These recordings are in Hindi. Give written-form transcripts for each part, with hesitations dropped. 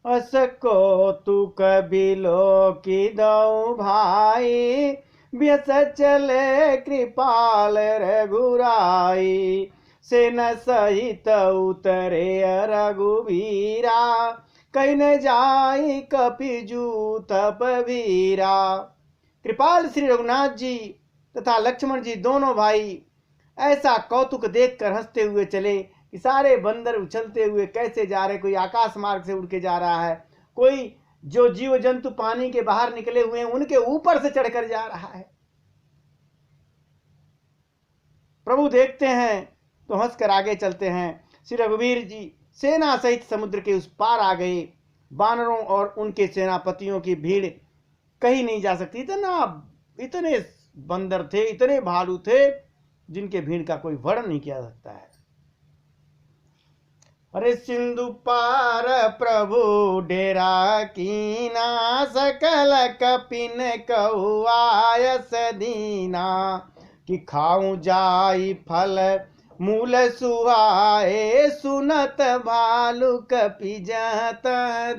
अस कौतुक बिलो की दऊ भाई, व्यस चले कृपाल रघुराई। सेन सहित उतरे रघुवीरा, कहीं न जाई कपिजू तप वीरा। कृपाल श्री रघुनाथ जी तथा लक्ष्मण जी दोनों भाई ऐसा कौतुक देखकर हंसते हुए चले कि सारे बंदर उछलते हुए कैसे जा रहे, कोई आकाश मार्ग से उड़ के जा रहा है, कोई जो जीव जंतु पानी के बाहर निकले हुए हैं उनके ऊपर से चढ़कर जा रहा है। प्रभु देखते हैं तो हंसकर आगे चलते हैं। श्री रघुवीर जी सेना सहित समुद्र के उस पार आ गए। बानरों और उनके सेनापतियों की भीड़ कहीं नहीं जा सकती। इतने बंदर थे, इतने भालू थे, जिनके भीड़ का कोई वर्णन नहीं किया सकता है। अरे सिंधु पार प्रभु डेरा कीना, सकल कपिन कहुआयस दीना। कि खाऊं जाई फल मूल सुहाए, सुनत भालू कपि जत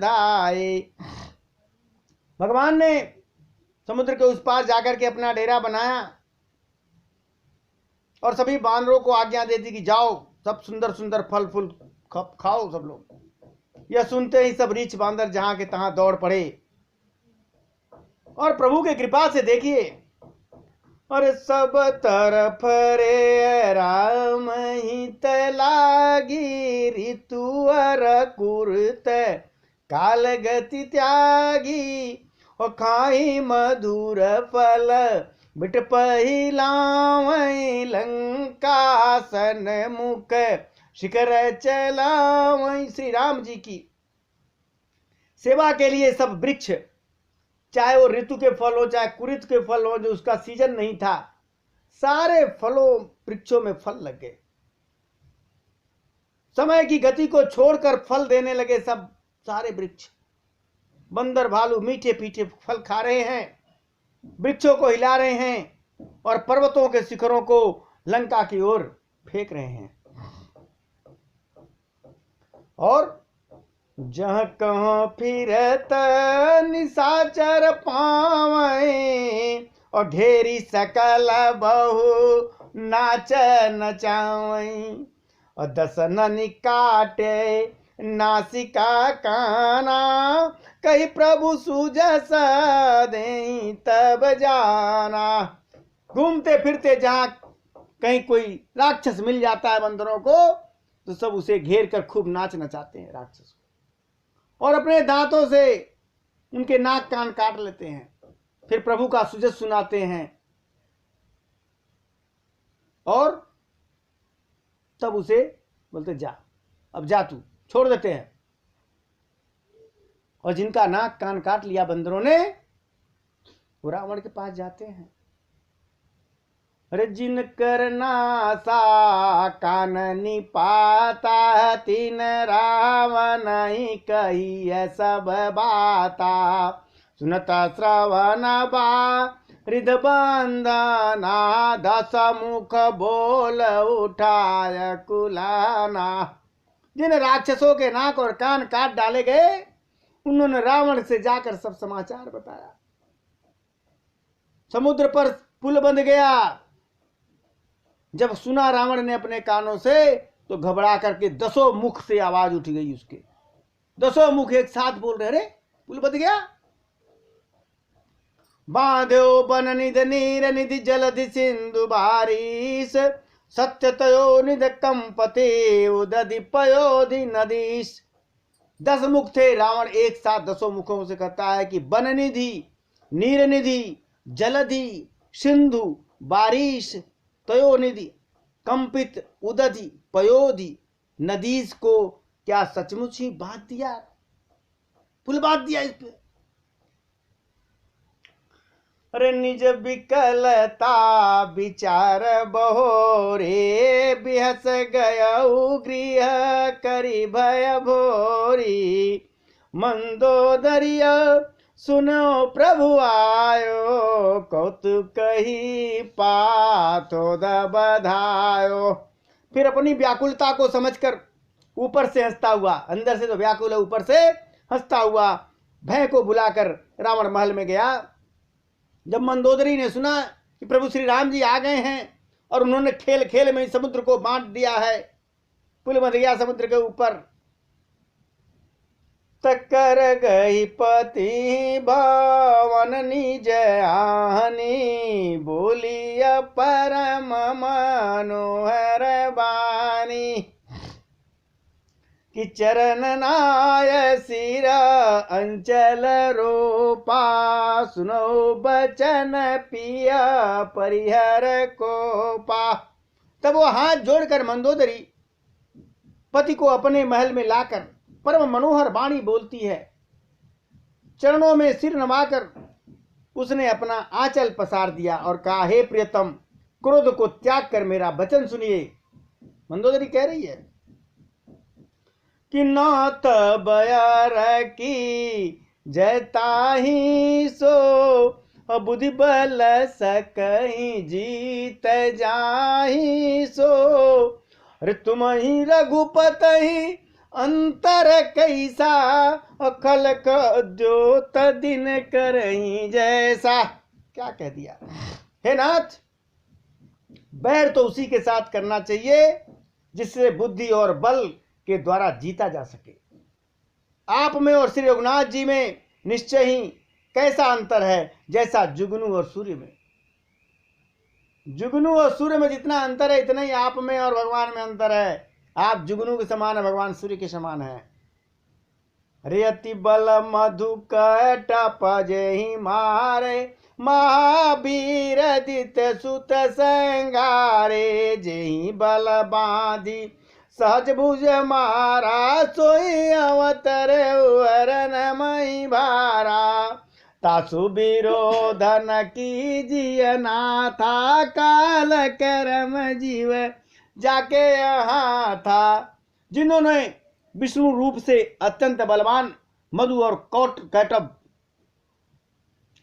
धाये। भगवान ने समुद्र के उस पार जाकर के अपना डेरा बनाया और सभी बानरों को आज्ञा दे दी कि जाओ सब सुंदर सुंदर फल फूल खाओ सब लोग। यह सुनते ही सब रीछ बांदर जहां के तहां दौड़ पड़े। और प्रभु के कृपा से देखिए, और सब तरफ रे राम हित लागी, ऋतु अर कुरत काल गति त्यागी। और खाई मधुर फल बिट पहिलावई, लंका सन मुख शिखर चलावई। श्री राम जी की सेवा के लिए सब वृक्ष, चाहे वो ऋतु के फल हो चाहे कुरित के फल हो, जो उसका सीजन नहीं था, सारे फलों वृक्षों में फल लग गए। समय की गति को छोड़कर फल देने लगे सब सारे वृक्ष। बंदर भालू मीठे पीठे फल खा रहे हैं, वृक्षों को हिला रहे हैं और पर्वतों के शिखरों को लंका की ओर फेंक रहे हैं। और जहाँ कहाँ फिरत निशाचर पावै, और ढेरी सकल बहु नाच नचावै। और दसन काटे नासिका काना, कही प्रभु सुजस दे तब जाना। घूमते फिरते जहां कहीं कोई राक्षस मिल जाता है बंदरों को, तो सब उसे घेर कर खूब नाच नचाते हैं राक्षस को, और अपने दांतों से उनके नाक कान काट लेते हैं। फिर प्रभु का सुजस सुनाते हैं और तब उसे बोलते जा, अब जा तू, छोड़ देते हैं। और जिनका नाक कान काट लिया बंदरों ने, वो रावण के पास जाते हैं। अरे जिन करना सा कान निपाता, तीन रावण ही कही सब बाता। सुनता श्रवण बा हृदय बंदना, दस मुख बोल उठाय कुलाना। जिन राक्षसों के नाक और कान काट डाले गए, उन्होंने रावण से जाकर सब समाचार बताया। समुद्र पर पुल बंध गया। जब सुना रावण ने अपने कानों से, तो घबरा करके 10 मुख से आवाज उठ गई उसके। 10 मुख एक साथ बोल रहे, अरे पुल बंध गया। बांध्यो बन निध नीर निधि जलधि सिंधु बारिश, सत्य तयो निध कंपते उदधि पयोधि नदीश। 10 मुख थे। रावण एक साथ 10 मुखों से कहता है कि वन निधि, नीर निधि, जलधि, सिंधु, बारिश, तयोनिधि, कंपित, उदधि, पयोधि, नदीस को क्या सचमुच ही बांध दिया, पुल बांध दिया इस पे। अरे निज विकलता विचार बहोरे, बिहस गयऊ गृह करी भय भोरी। मंदोदरिया सुनो प्रभु आयो, कौतुक ही पाथो बधायो। फिर अपनी व्याकुलता को समझकर ऊपर से हंसता हुआ, अंदर से तो व्याकुल है, ऊपर से हंसता हुआ भय को भुलाकर रावण महल में गया। जब मंदोदरी ने सुना कि प्रभु श्री राम जी आ गए हैं और उन्होंने खेल खेल में समुद्र को बांट दिया है, पुल बन गया समुद्र के ऊपर, तकर गई पति भवन निज आनी, बोलिया परम मनोहर बानी, कि चरण नाय सिर अंचल रूपा, सुनो बचन पिया परिहर को पा। तब वो हाथ जोड़कर मंदोदरी पति को अपने महल में लाकर परम मनोहर वाणी बोलती है। चरणों में सिर नवाकर उसने अपना आंचल पसार दिया और कहा, हे प्रियतम, क्रोध को त्याग कर मेरा वचन सुनिए। मंदोदरी कह रही है कि नाथ बयार की जयताही सो, बुद्धि बल सकहीं जीत जाही सो, अरे तुम ही रघुपति अंतर कैसा, अखल का द्योत दिन करही जैसा। क्या कह दिया? हे नाथ, बैर तो उसी के साथ करना चाहिए जिससे बुद्धि और बल के द्वारा जीता जा सके। आप में और श्री रघुनाथ जी में निश्चय ही कैसा अंतर है, जैसा जुगनू और सूर्य में। जुगनू और सूर्य में जितना अंतर है, इतना ही आप में और भगवान में अंतर है। आप जुगनू के समान है, भगवान सूर्य के समान है। रेति बल मधु कटप जेहि मारे, महावीर दित सुत संगारे, जेहि बल बांधी सहज भुज मारा, सोई अवतर उहरन मई भारा, तासु विरोधन कीजिए नाथा, काल करम जीव जाके यहाँ था। जिन्होंने विष्णु रूप से अत्यंत बलवान मधु और कटब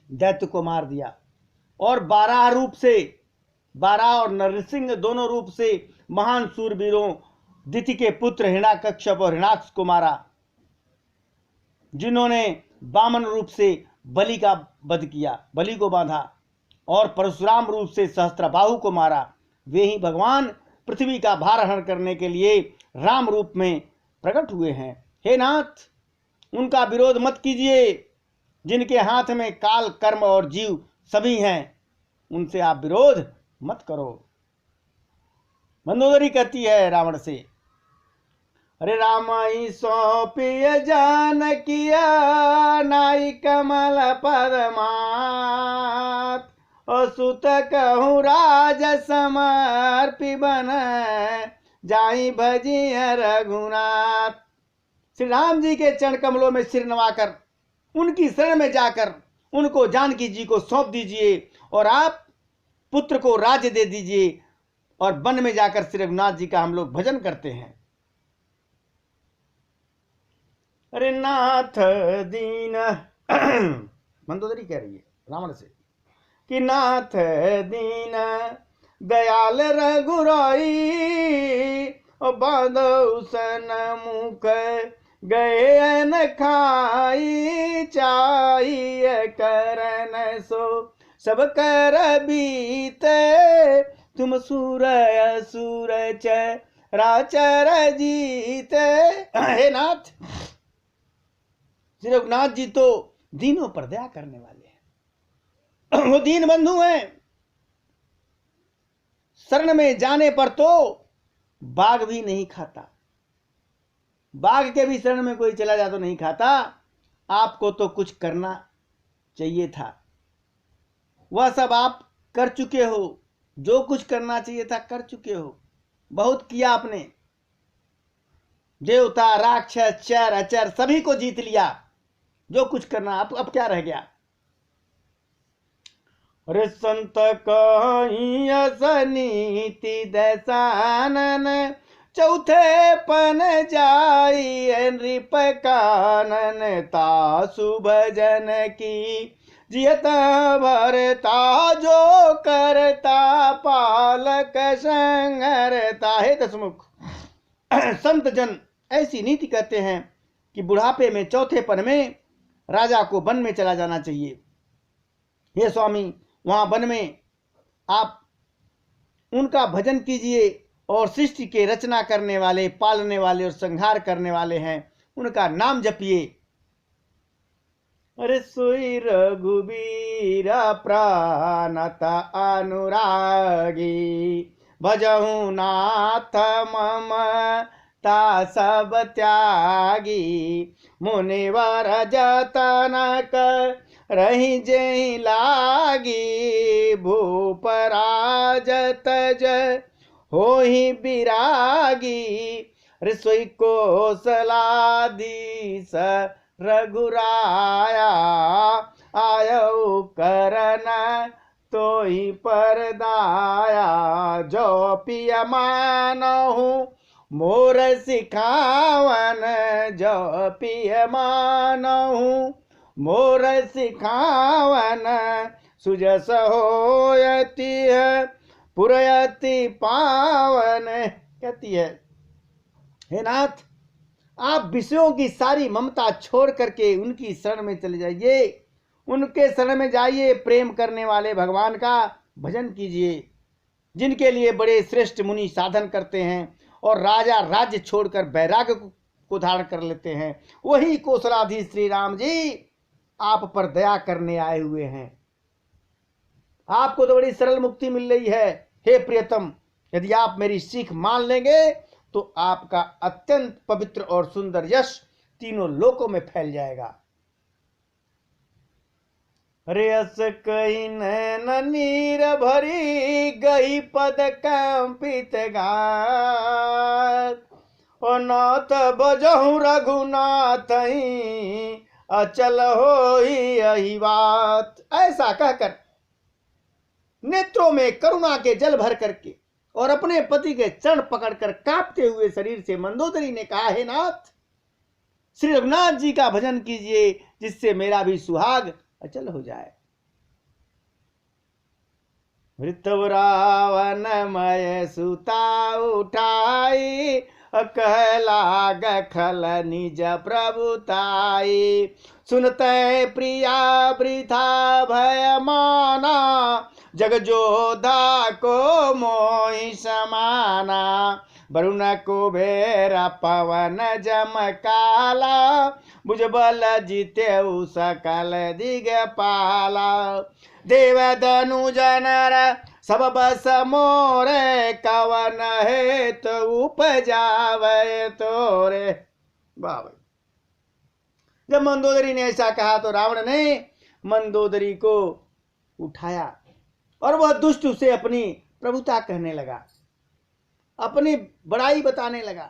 दैत्य को मार दिया, और 12 रूप से, 12 और नरसिंह दोनों रूप से महान सूरवीरों दिति के पुत्र हिरण्याकश्यप और हिरण्याक्ष को मारा। जिन्होंने वामन रूप से बलि का वध किया, बलि को बांधा, और परशुराम रूप से सहस्त्रबाहु को मारा, वे ही भगवान पृथ्वी का भार हरण करने के लिए राम रूप में प्रकट हुए हैं। हे नाथ, उनका विरोध मत कीजिए। जिनके हाथ में काल, कर्म और जीव सभी हैं, उनसे आप विरोध मत करो। मंदोदरी कहती है रावण से, अरे रामाई सौंपिय जान किया, नाई कमल पदमात, असुत कहूँ राज समर्पि बन, जाई भजिय रघुनाथ। श्री राम जी के चरण कमलों में सिर नवाकर, उनकी शरण में जाकर उनको जानकी जी को सौंप दीजिए, और आप पुत्र को राज्य दे दीजिए, और वन में जाकर श्री रघुनाथ जी का हम लोग भजन करते हैं। अरे नाथ दीन मंदोदरी कह रही है रावण से कि नाथ दीन दयाल रघुराई, बांधो सन मुख गए न खाई, चाहिए करन सो सब कर बीते, तुम सूर असुर चराचर जीते। हे नाथ, श्री रघुनाथ जी तो दीनों पर दया करने वाले हैं, वो दीन बंधु हैं। शरण में जाने पर तो बाघ भी नहीं खाता, बाघ के भी शरण में कोई चला जा तो नहीं खाता। आपको तो कुछ करना चाहिए था, वह सब आप कर चुके हो। जो कुछ करना चाहिए था कर चुके हो, बहुत किया आपने। देवता, राक्षस, चर अचर सभी को जीत लिया। जो कुछ करना, अब क्या रह गया? अरे संत कहीं असनीति दशानन, चौथे पन जाई नृप कानन, तासु भजन की जियत भरता, जो करता पालक संगरता। हे दशमुख, संत जन ऐसी नीति कहते हैं कि बुढ़ापे में चौथेपन में राजा को वन में चला जाना चाहिए। हे स्वामी, वहां वन में आप उनका भजन कीजिए और सृष्टि के रचना करने वाले, पालने वाले और संहार करने वाले हैं, उनका नाम जपिए। अरे सोई रघुबीर प्राणता अनुरागी, भजहु नाथ मम ता सब त्यागी, मुनिवर जतन रही जेहि लागी, भूपराज तज होहि बिरागी, रसोई कोसलाधीश रघुराया, आयौ करन तोहि परदाया, जो पिय मानहु मोर सिखावन, जो पिय मानहु मोर सिखावन, सुजस होयति पुरयति पावन। कहती है, हे नाथ, आप विषयों की सारी ममता छोड़ करके उनकी शरण में चले जाइए, उनके शरण में जाइए। प्रेम करने वाले भगवान का भजन कीजिए, जिनके लिए बड़े श्रेष्ठ मुनि साधन करते हैं और राजा राज्य छोड़कर वैराग्य को धारण कर लेते हैं। वही कौशलाधीश श्री राम जी आप पर दया करने आए हुए हैं। आपको तो बड़ी सरल मुक्ति मिल रही है। हे प्रियतम, यदि आप मेरी सीख मान लेंगे तो आपका अत्यंत पवित्र और सुंदर यश तीनों लोकों में फैल जाएगा। रेस कही नैन नीर भरी, गई पद कंपित गात, और नाथ बजहु रघुनाथ अचल होई यही बात। ऐसा कहकर नेत्रों में करुणा के जल भर करके और अपने पति के चरण पकड़कर कांपते हुए शरीर से मंदोदरी ने कहा, हे नाथ, श्री रघुनाथ जी का भजन कीजिए, जिससे मेरा भी सुहाग अचल हो जाए। मृतव रावण मय सुता उठाई, कहला गखल निज प्रभुताई, सुनते प्रिया वृथा भय माना, जग जोधा को मोहि समाना, वरुण कुबेर पवन जम काला, भुजबल जितेउ सकल दिगपाला, देव धनुज नर सब बस मोरे, कवन हेतु उपजावे तोरे। वाह भाई। जब मंदोदरी ने ऐसा कहा तो रावण ने मंदोदरी को उठाया और वह दुष्ट उसे अपनी प्रभुता कहने लगा, अपनी बड़ाई बताने लगा।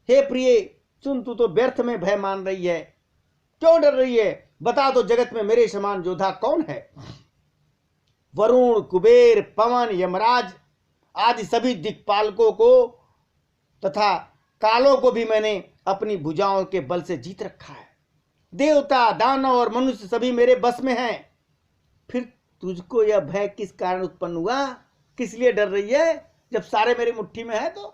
हे प्रिय, सुन, तू तो व्यर्थ में भय मान रही है, क्यों डर रही है? बता दो, जगत में मेरे समान योद्धा कौन है? वरुण, कुबेर, पवन, यमराज आदि सभी दिक्पालकों को तथा कालों को भी मैंने अपनी भुजाओं के बल से जीत रखा है। देवता, दानव और मनुष्य सभी मेरे बस में हैं। फिर तुझको यह भय किस कारण उत्पन्न हुआ? किस लिए डर रही है जब सारे मेरी मुट्ठी में है? तो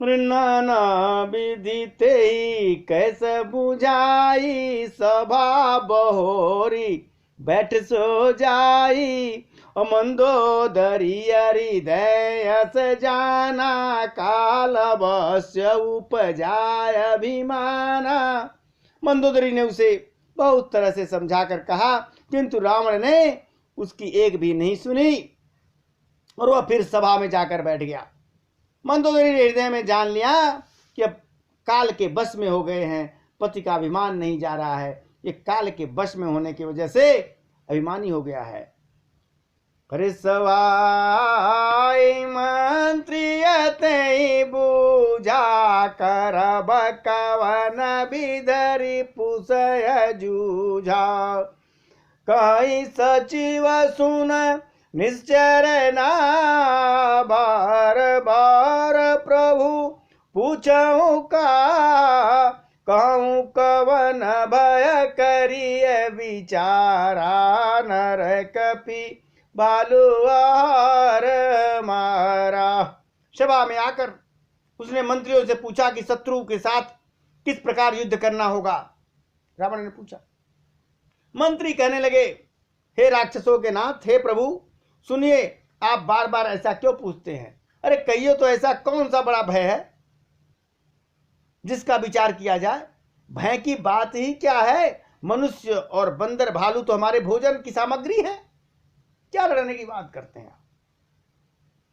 नाना विधि ते ही कैसे बुझाई, सभा बहोरी बैठ सो जाई, मंदोदरी हृदय से जाना, काल अवश्य उपजाय अभिमाना। मंदोदरी ने उसे बहुत तरह से समझाकर कहा, किंतु रावण ने उसकी एक भी नहीं सुनी और वह फिर सभा में जाकर बैठ गया। मंदोदरी ने हृदय में जान लिया कि अब काल के बस में हो गए हैं, पति का अभिमान नहीं जा रहा है। ये काल के बस में होने की वजह से अभिमानी हो गया है। अरे सवाई मंत्रियते बूझा, करब कवन बिधरि पुसय जूझा, कहीं सचिव सुन निश्चर ना, बार बार प्रभु पूछऊं का, कहूं कवन भय करिय विचारा, नर कपि बालुआर मारा। सभा में आकर उसने मंत्रियों से पूछा कि शत्रु के साथ किस प्रकार युद्ध करना होगा। रावण ने पूछा। मंत्री कहने लगे, हे राक्षसों के नाथ, हे प्रभु सुनिए, आप बार बार ऐसा क्यों पूछते हैं? अरे कहिए तो ऐसा कौन सा बड़ा भय है जिसका विचार किया जाए? भय की बात ही क्या है? मनुष्य और बंदर भालू तो हमारे भोजन की सामग्री है, क्या लड़ने की बात करते हैं?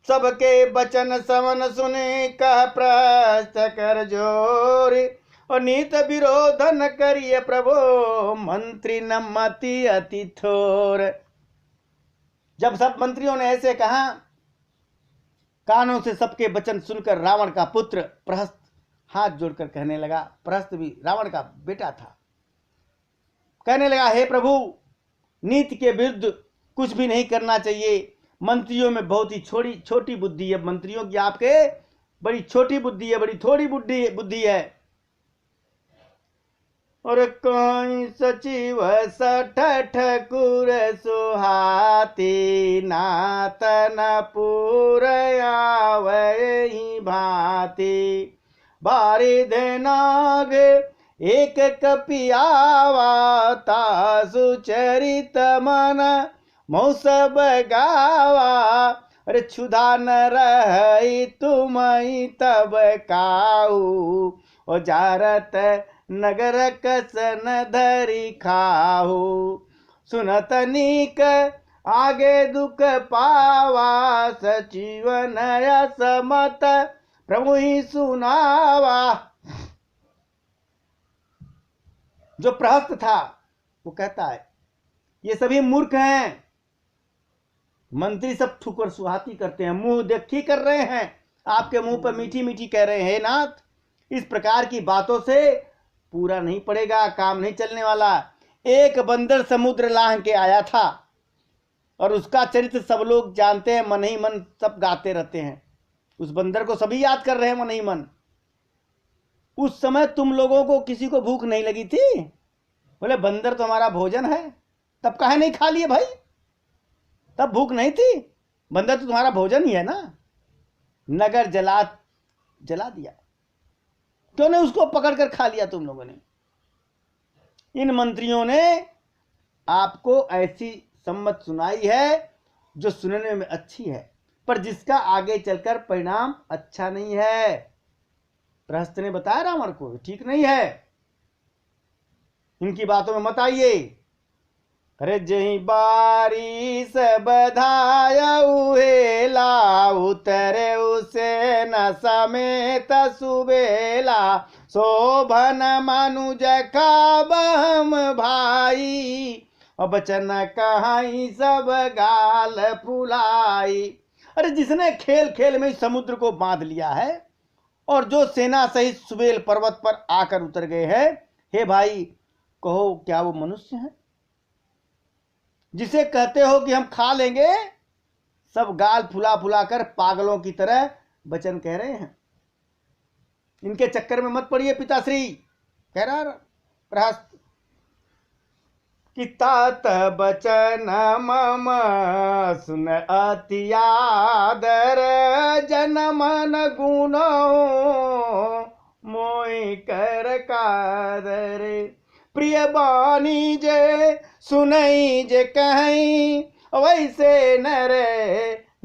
सबके बचन समन सुने, कह प्रस्थ कर जोर, और नीत विरोध न करिए प्रभु, मंत्री न मति अति थोर। जब सब मंत्रियों ने ऐसे कहा, कानों से सबके वचन सुनकर रावण का पुत्र प्रहस्त हाथ जोड़कर कहने लगा, प्रहस्त भी रावण का बेटा था, कहने लगा, हे प्रभु नीति के विरुद्ध कुछ भी नहीं करना चाहिए। मंत्रियों में बहुत ही छोटी बुद्धि है, मंत्रियों की आपके बड़ी छोटी बुद्धि है, बड़ी थोड़ी बुद्धि है। और कोई सचिव सठ ठकुर सुहाती, नातन पूरयावहि भांति, बारिध नाग एक कपियावा, तासु चरित मन मौसब गावा, अरे क्षुधा न रही तुमहि तब काऊ, ओ जारत नगर कसन धरि खाहू, सुनत नीक आगे दुख पावा, सचिवन असमत प्रभु ही सुनावा। जो प्रहस्त था वो कहता है, ये सभी मूर्ख हैं, मंत्री सब ठुकर सुहाती करते हैं, मुंह देखी कर रहे हैं, आपके मुंह पर मीठी मीठी कह रहे हैं, नाथ इस प्रकार की बातों से पूरा नहीं पड़ेगा, काम नहीं चलने वाला। एक बंदर समुद्र लांघ के आया था और उसका चरित्र सब लोग जानते हैं, मन ही मन सब गाते रहते हैं, उस बंदर को सभी याद कर रहे हैं मन ही मन। उस समय तुम लोगों को किसी को भूख नहीं लगी थी? बोले बंदर तो हमारा भोजन है, तब काहे नहीं खा लिए भाई? तब भूख नहीं थी, बंदर तो तुम्हारा भोजन ही है ना। नगर जला दिया, क्यों नहीं उसको पकड़कर खा लिया तुम लोगों ने? इन मंत्रियों ने आपको ऐसी सम्मत सुनाई है जो सुनने में अच्छी है, पर जिसका आगे चलकर परिणाम अच्छा नहीं है। प्रहस्त ने बताया रावण को, ठीक नहीं है, इनकी बातों में मत आइए। अरे जही बारिश बधायऊ हेला, उतरे उसे न समेत सुबेला, शोभन मनुज खाबम भाई, और बचन कहाई सब गाल फुलाई। अरे जिसने खेल खेल में समुद्र को बांध लिया है और जो सेना सहित सुबेल पर्वत पर आकर उतर गए हैं, हे भाई कहो क्या वो मनुष्य है जिसे कहते हो कि हम खा लेंगे? सब गाल फुला फुला कर पागलों की तरह वचन कह रहे हैं। इनके चक्कर में मत पड़िए पिताश्री, कह रहा प्रहस्त कि तात बचन मम सुन अति आदर, जन मन गुनो मोहि कर कादर, प्रिय बानी जे सुनई जे कहीं, वैसे नर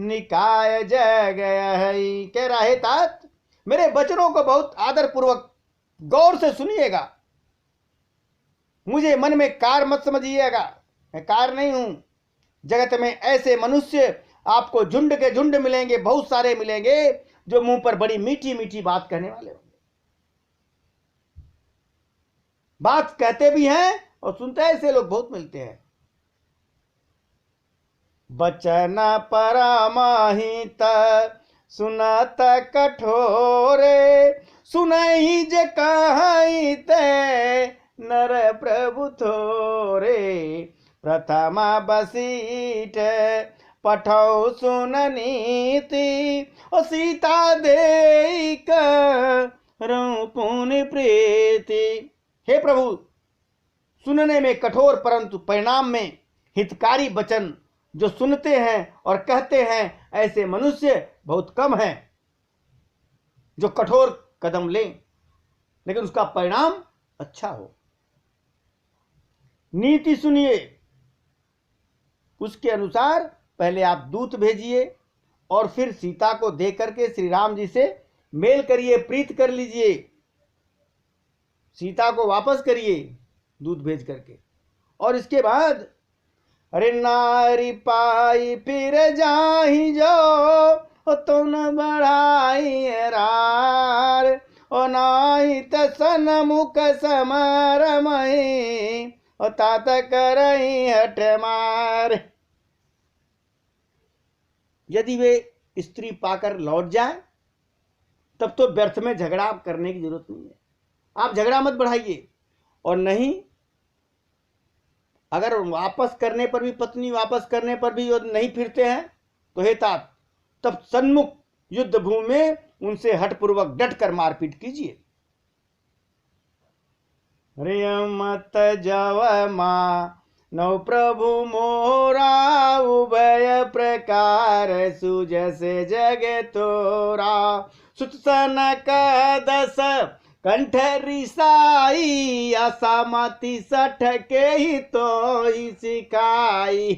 निकाय जग है। कह रहा है तात, मेरे वचनों को बहुत आदर पूर्वक गौर से सुनिएगा, मुझे मन में कार मत समझिएगा, मैं कार नहीं हूं। जगत में ऐसे मनुष्य आपको झुंड के झुंड मिलेंगे, बहुत सारे मिलेंगे, जो मुंह पर बड़ी मीठी मीठी बात कहने वाले होंगे, बात कहते भी हैं और सुनते हैं, ऐसे लोग बहुत मिलते हैं। बचन परमहित सुनत कठोरे, सुनहि जे कहई ते नर प्रभु थोरे, प्रथमा बसीठ पठौ सुन नीति, और सीता दे करऊं पुण्य प्रीति। हे प्रभु, सुनने में कठोर परंतु परिणाम में हितकारी वचन जो सुनते हैं और कहते हैं, ऐसे मनुष्य बहुत कम हैं। जो कठोर कदम ले लेकिन उसका परिणाम अच्छा हो। नीति सुनिए, उसके अनुसार पहले आप दूत भेजिए और फिर सीता को दे करके श्री राम जी से मेल करिए, प्रीत कर लीजिए, सीता को वापस करिए दूत भेज करके। और इसके बाद अरे नारी पाई फिर जाही जो तो न बढ़ाई रार ओ नाही तसन मुख समरमई और तात करई हट मार। यदि वे स्त्री पाकर लौट जाए तब तो व्यर्थ में झगड़ा करने की जरूरत नहीं है, आप झगड़ा मत बढ़ाइए। और नहीं, अगर वापस करने पर भी, पत्नी वापस करने पर भी नहीं फिरते हैं तो हे तात, तब सन्मुख युद्ध भूमि में उनसे हठपूर्वक डट कर मारपीट कीजिए। मत जव माँ नौ प्रभु मोरा उभय प्रकार सुजस जग तोरा सुत सनक दस कंठ रिसाई असमति सठ के ही तो ही सिखाई।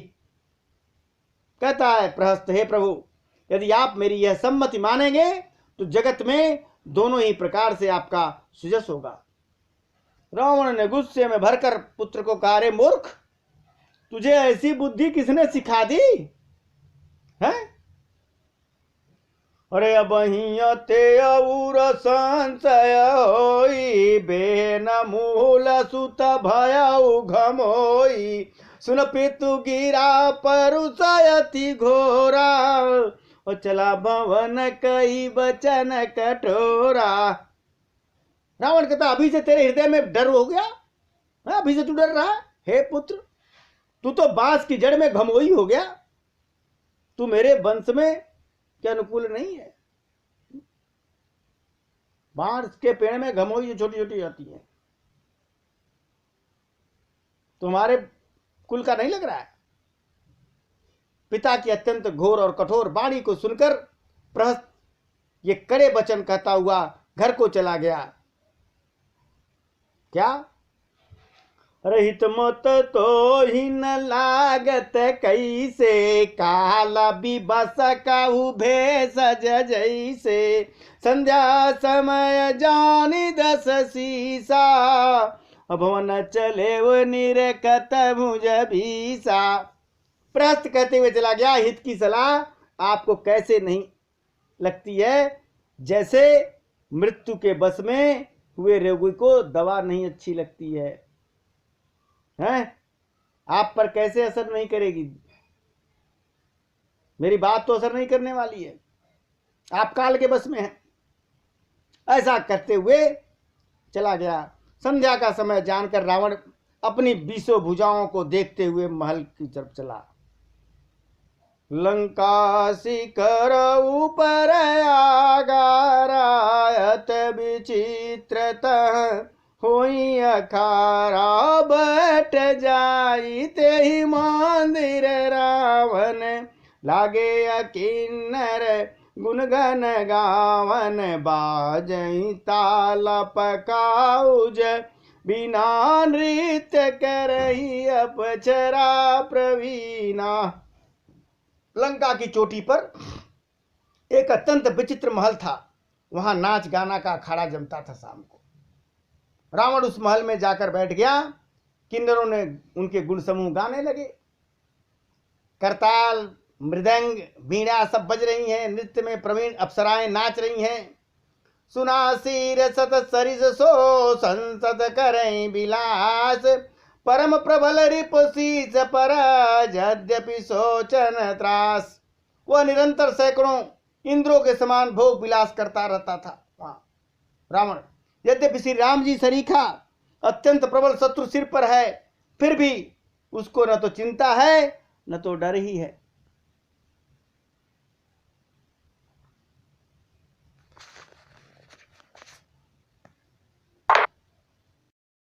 कहता है प्रहस्त, हे प्रभु, यदि आप मेरी यह सम्मति मानेंगे तो जगत में दोनों ही प्रकार से आपका सुजस होगा। रावण ने गुस्से में भरकर पुत्र को कहा, रे मूर्ख, तुझे ऐसी बुद्धि किसने सिखा दी है? अरे अबहियते और संशय होई बेन मूल सुत भयउ घमोई सुन पितु गिरा परुषयति घोरा और चला भवन कई बचन कठोरा। रावण कहता, अभी से तेरे हृदय में डर हो गया? अभी से तू डर रहा? हे पुत्र, तू तो बांस की जड़ में घमोई हो गया, तू मेरे वंश में के अनुकूल नहीं है। बांस के पेड़ में घमोई जो छोटी छोटी आती है, तुम्हारे कुल का नहीं लग रहा है। पिता की अत्यंत घोर और कठोर वाणी को सुनकर प्रहस्त ये कड़े वचन कहता हुआ घर को चला गया। क्या? रहित मत तो ही न लागत कैसे काला विबस काहू भेषज जैसे संध्या समय जानी दस सीसा भवन चले वो निरकत भुज भीसा। प्रहस्त कहते हुए चला गया, हित की सलाह आपको कैसे नहीं लगती है? जैसे मृत्यु के बस में हुए रोगी को दवा नहीं अच्छी लगती है, हैं? आप पर कैसे असर नहीं करेगी? मेरी बात तो असर नहीं करने वाली है, आप काल के बस में हैं। ऐसा करते हुए चला गया। संध्या का समय जानकर रावण अपनी 20 भुजाओं को देखते हुए महल की तरफ चला। लंका शिखर ऊपर आगारायत विचित्रतः होई अखारा बट जाई ते ही मंदिर रावण लागे अकिन्नर गुणगन गावन बाजई ताल पकाउज बिना नृत्य करही अपचरा प्रवीणा। लंका की चोटी पर एक अत्यंत विचित्र महल था, वहां नाच गाना का अखाड़ा जमता था। शाम को रावण उस महल में जाकर बैठ गया। किन्नरों ने उनके गुण समूह गाने लगे, करताल मृदंग वीणा सब बज रही हैं, नृत्य में प्रवीण अप्सराएं नाच रही हैं। सुना सिर सत सरिस सो संसद करें विलास परम प्रबल रिप शीस पर यद्यपि सोचन त्रास। वह निरंतर सैकड़ों इंद्रों के समान भोग विलास करता रहता था रावण। यद्यपि श्री राम जी सरीखा अत्यंत प्रबल शत्रु सिर पर है, फिर भी उसको न तो चिंता है न तो डर ही है।